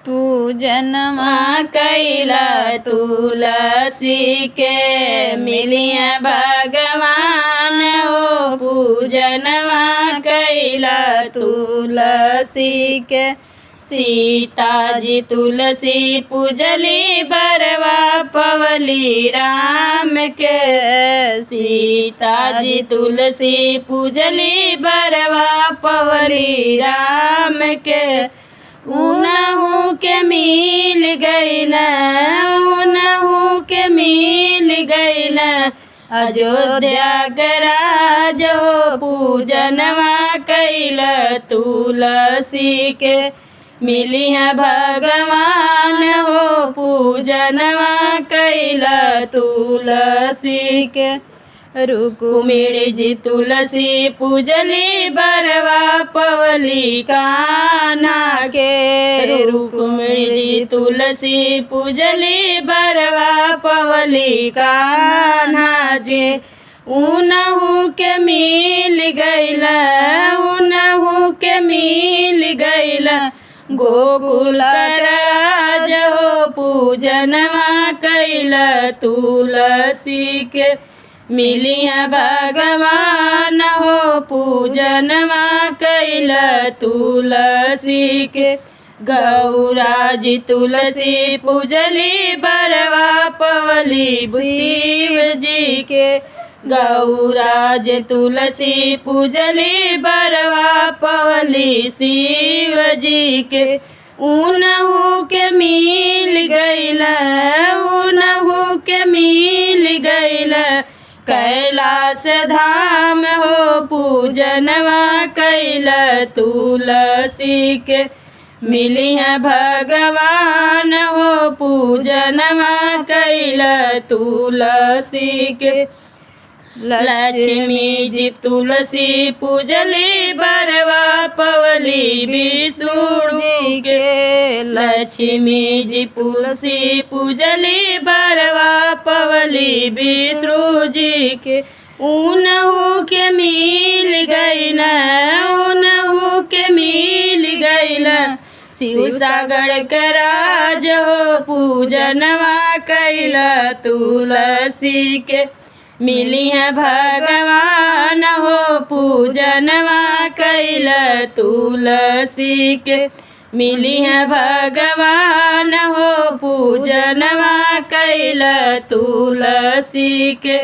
पूजनवा कैला तुलसी के मिलिया भगवान हो। पूजनवा कैला तुलसी के सीता जी तुलसी पूजली बरवा पवली राम के। सीता जी तुलसी पूजली बरवा पवली राम के। उनहु के मिल गइल उनहु के मिल गइल अयोध्या गराज हो। पूजनवा कैल तुलसी के मिलिया भगवान हो। पूजनवा कैल तुलसी के रुक्मिणी जी तुलसी पूजली बरवा पवली कान्हा के। रुक्मिणी जी तुलसी पूजली बरवा पवली कान्हा जी। उनहु के मिल गइल उनहु के मिल गइल गोकुल राज हो। पूजनवा कैल तुलसी के मिलिया भगवान हो। पूजनवा कैल तुलसी के गौरा जी तुलसी पूजली बरवा पवली शिव जी के। गौरा जी तुलसी पूजली बरवा पवली शिव जी के। उनहु के मिल गइल उनहु के मिल गइल कैलाश धाम हो। पूजनवा कैल तुलसी के मिलिया भगवान हो। पूजनवा कैल तुलसी के लक्ष्मी जी तुलसी पूजली बरवा पवली विष्णु जी के। लक्ष्मी जी तुलसी पूजली बरवा पवली विष्णु जी के। उनहु के मिल गइल उनहु के मिल गइल शिव सागर के राज हो। पूजनवा कैल तुलसी के मिलिया भगवान हो। पूजनवा कैल तुलसी के मिलिया भगवान हो। पूजनवा कैल तुलसी के।